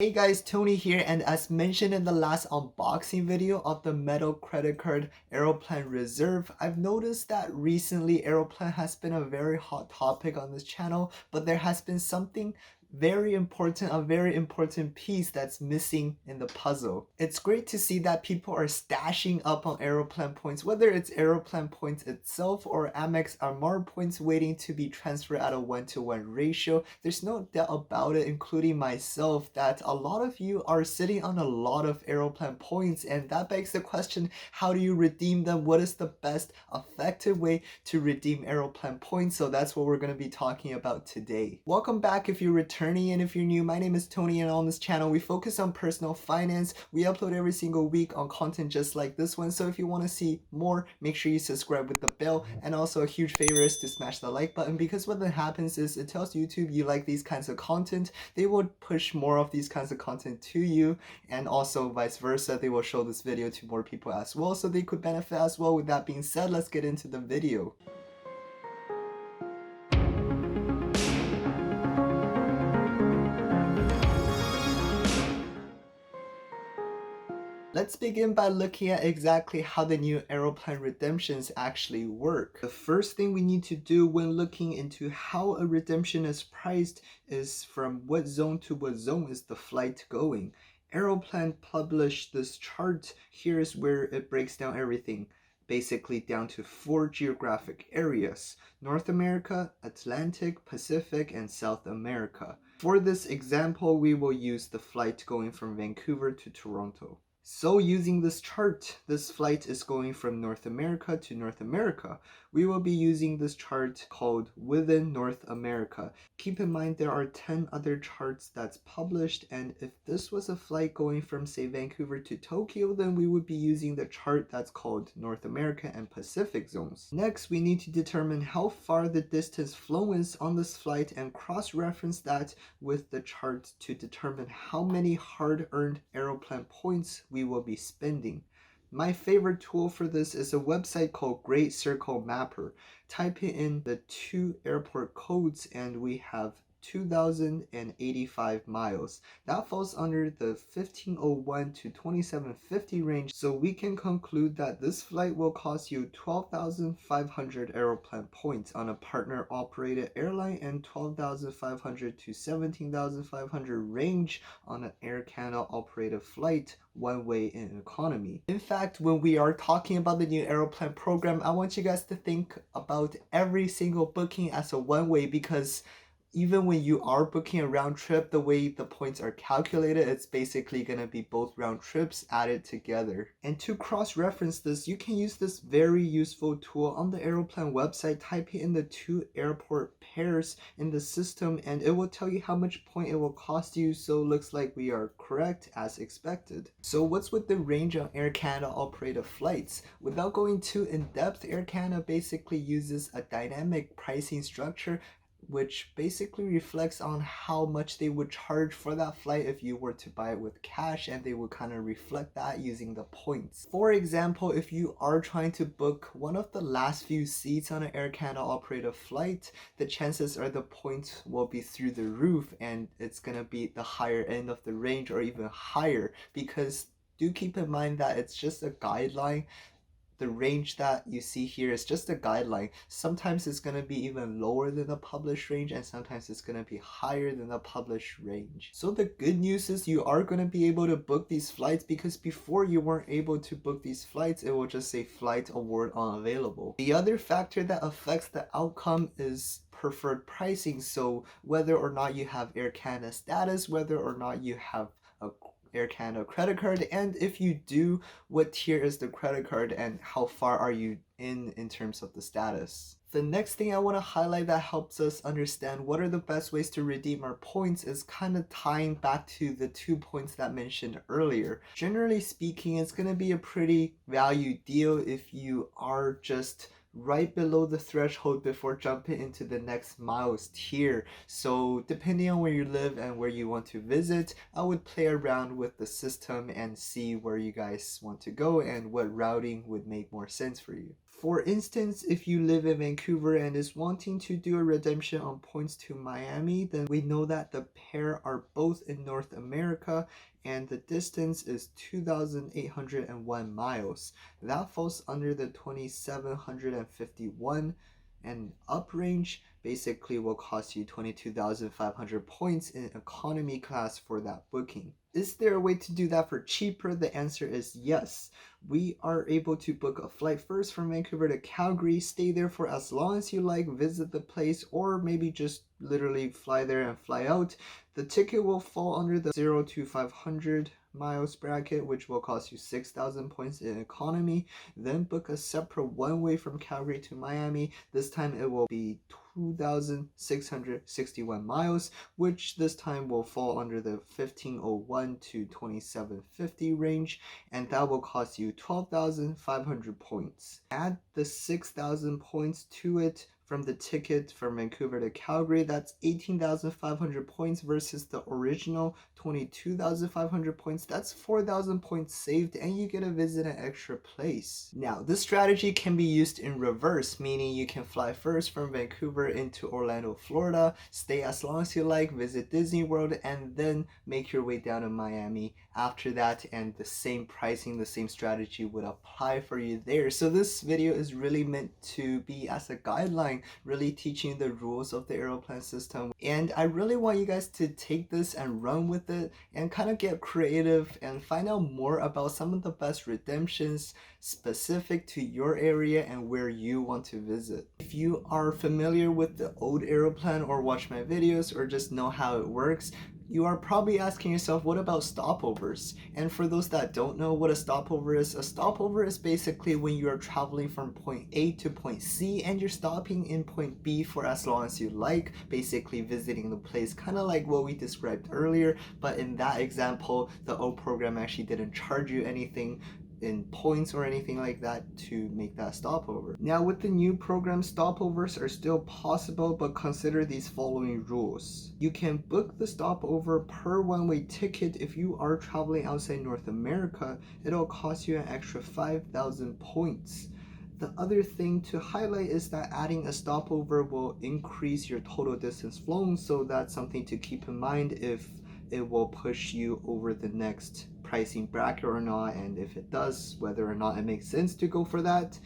Hey guys, Tony here, and as mentioned in the last unboxing video of the metal credit card Aeroplan Reserve, I've noticed that recently Aeroplan has been a very hot topic on this channel, but there has been something a very important piece that's missing in the puzzle. It's great to see that people are stashing up on Aeroplan points, whether it's Aeroplan points itself or Amex Armar points waiting to be transferred at a 1-to-1 ratio. There's no doubt about it, including myself, that a lot of you are sitting on a lot of Aeroplan points, and that begs the question, how do you redeem them? What is the best effective way to redeem Aeroplan points? So that's what we're going to be talking about today. Welcome back if you're returning, and if you're new, my name is Tony, and on this channel we focus on personal finance. We upload every single week on content just like this one, so if you want to see more, make sure you subscribe with the bell, and also a huge favor is to smash the like button, because what then happens is it tells YouTube you like these kinds of content. They will push more of these kinds of content to you, and also vice versa, they will show this video to more people as well, so they could benefit as well. With that being said, let's get into the video. Let's begin by looking at exactly how the new Aeroplan redemptions actually work. The first thing we need to do when looking into how a redemption is priced is from what zone to what zone is the flight going. Aeroplan published this chart. Here's where it breaks down everything, basically down to 4 geographic areas: North America, Atlantic, Pacific, and South America. For this example, we will use the flight going from Vancouver to Toronto. So using this chart, this flight is going from North America to North America. We will be using this chart called Within North America. Keep in mind there are 10 other charts that's published, and if this was a flight going from, say, Vancouver to Tokyo, then we would be using the chart that's called North America and Pacific zones. Next, we need to determine how far the distance flown is on this flight and cross-reference that with the chart to determine how many hard-earned Aeroplan points we will be spending. My favorite tool for this is a website called Great Circle Mapper. Type in the 2 airport codes and we have 2,085 miles. That falls under the 1501 to 2750 range, so we can conclude that this flight will cost you 12,500 Aeroplan points on a partner operated airline and 12,500 to 17,500 range on an Air Canada operated flight, one way in economy. In fact, when we are talking about the new Aeroplan program, I want you guys to think about every single booking as a one-way, because even when you are booking a round trip, the way the points are calculated, it's basically going to be both round trips added together. And to cross-reference this, you can use this very useful tool on the Aeroplan website. Type in the 2 airport pairs in the system and it will tell you how much point it will cost you. So looks like we are correct as expected. So what's with the range on Air Canada operated flights? Without going too in-depth, Air Canada basically uses a dynamic pricing structure which basically reflects on how much they would charge for that flight if you were to buy it with cash, and they would kind of reflect that using the points. For example, if you are trying to book one of the last few seats on an Air Canada operated flight, the chances are the points will be through the roof and it's gonna be the higher end of the range or even higher, because do keep in mind that it's just a guideline. The range that you see here is just a guideline. Sometimes it's going to be even lower than the published range, and sometimes it's going to be higher than the published range. So the good news is you are going to be able to book these flights, because before you weren't able to book these flights, it will just say flight award unavailable. The other factor that affects the outcome is preferred pricing. So whether or not you have Air Canada status, whether or not you have a Air Canada credit card, and if you do, what tier is the credit card and how far are you in terms of the status. The next thing I want to highlight that helps us understand what are the best ways to redeem our points is kind of tying back to the 2 points that I mentioned earlier. Generally speaking, it's going to be a pretty value deal if you are just right below the threshold before jumping into the next miles tier. So depending on where you live and where you want to visit, I would play around with the system and see where you guys want to go and what routing would make more sense for you. For instance, if you live in Vancouver and is wanting to do a redemption on points to Miami, then we know that the pair are both in North America and the distance is 2,801 miles. That falls under the 2,751 and up range. Basically will cost you 22,500 points in economy class for that booking. Is there a way to do that for cheaper? The answer is yes. We are able to book a flight first from Vancouver to Calgary, stay there for as long as you like, visit the place, or maybe just literally fly there and fly out. The ticket will fall under the 0 to 500 miles bracket, which will cost you 6,000 points in economy. Then book a separate one-way from Calgary to Miami. This time it will be 2,661 miles, which this time will fall under the 1501 to 2750 range, and that will cost you 12,500 points. Add the 6,000 points to it from the ticket from Vancouver to Calgary. That's 18,500 points versus the original 22,500 points. That's 4,000 points saved, and you get to visit an extra place. Now, this strategy can be used in reverse, meaning you can fly first from Vancouver into Orlando, Florida, stay as long as you like, visit Disney World, and then make your way down to Miami after that, and the same pricing, the same strategy would apply for you there. So this video is really meant to be as a guideline, really teaching the rules of the Aeroplan system, and I really want you guys to take this and run with it and kind of get creative and find out more about some of the best redemptions specific to your area and where you want to visit. If you are familiar with the old Aeroplan or watch my videos or just know how it works, you are probably asking yourself, what about stopovers? And for those that don't know what a stopover is basically when you are traveling from point A to point C and you're stopping in point B for as long as you like, basically visiting the place, kind of like what we described earlier. But in that example, the old program actually didn't charge you anything in points or anything like that to make that stopover. Now with the new program, stopovers are still possible, but consider these following rules. You can book the stopover per one-way ticket. If you are traveling outside North America, it'll cost you an extra 5,000 points. The other thing to highlight is that adding a stopover will increase your total distance flown, so that's something to keep in mind if it will push you over the next pricing bracket or not, and if it does, whether or not it makes sense to go for that.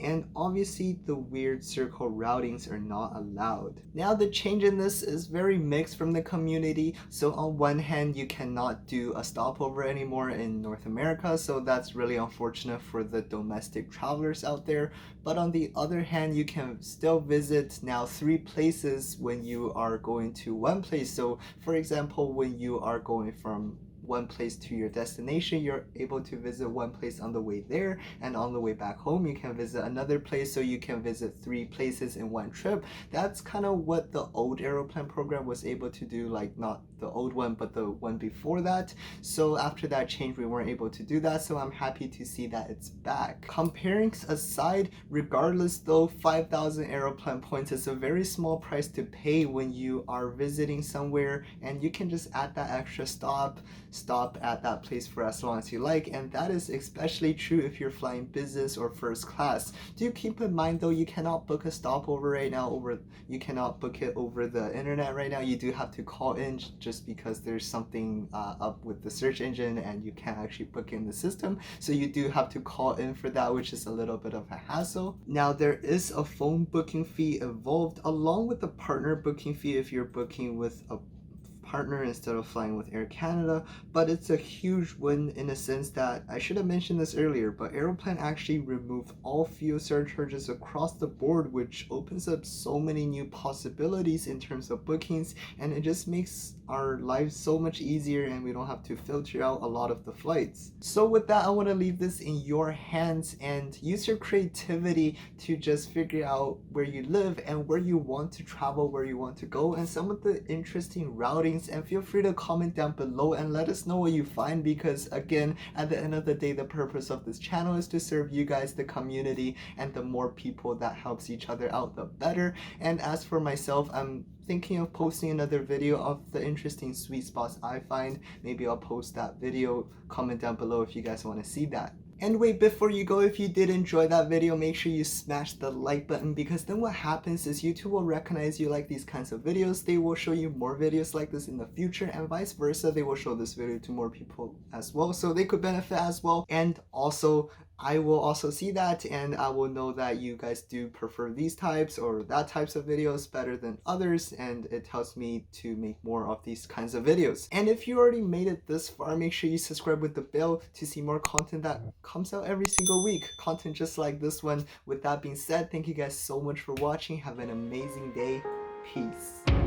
And obviously the weird circle routings are not allowed. Now the change in this is very mixed from the community. So on one hand, you cannot do a stopover anymore in North America, so that's really unfortunate for the domestic travelers out there. But on the other hand, you can still visit now 3 places when you are going to one place. So for example, when you are going from one place to your destination, you're able to visit one place on the way there, and on the way back home you can visit another place, so you can visit 3 places in one trip. That's kind of what the old Aeroplan program was able to do, like not the old one but the one before that. So after that change we weren't able to do that, so I'm happy to see that it's back. Comparing aside, regardless though, 5,000 Aeroplan points is a very small price to pay when you are visiting somewhere, and you can just add that extra stop at that place for as long as you like, and that is especially true if you're flying business or first class. Do keep in mind though, you cannot book a stopover right now you cannot book it over the internet right now. You do have to call in just because there's something up with the search engine and you can't actually book in the system, so you do have to call in for that, which is a little bit of a hassle. Now there is a phone booking fee involved along with the partner booking fee if you're booking with a partner instead of flying with Air Canada, but it's a huge win in a sense that I should have mentioned this earlier, but Aeroplan actually removed all fuel surcharges across the board, which opens up so many new possibilities in terms of bookings, and it just makes our lives so much easier and we don't have to filter out a lot of the flights. So with that, I want to leave this in your hands and use your creativity to just figure out where you live and where you want to travel, where you want to go, and some of the interesting routings. And feel free to comment down below and let us know what you find, because again, at the end of the day, the purpose of this channel is to serve you guys, the community, and the more people that helps each other out, the better. And as for myself, I'm thinking of posting another video of the interesting sweet spots I find. Maybe I'll post that video. Comment down below if you guys want to see that. And wait, before you go, if you did enjoy that video, make sure you smash the like button, because then what happens is YouTube will recognize you like these kinds of videos. They will show you more videos like this in the future, and vice versa. They will show this video to more people as well, so they could benefit as well. And also, I will also see that, and I will know that you guys do prefer these types or that types of videos better than others, and it helps me to make more of these kinds of videos. And if you already made it this far, make sure you subscribe with the bell to see more content that comes out every single week. Content just like this one. With that being said, thank you guys so much for watching. Have an amazing day. Peace.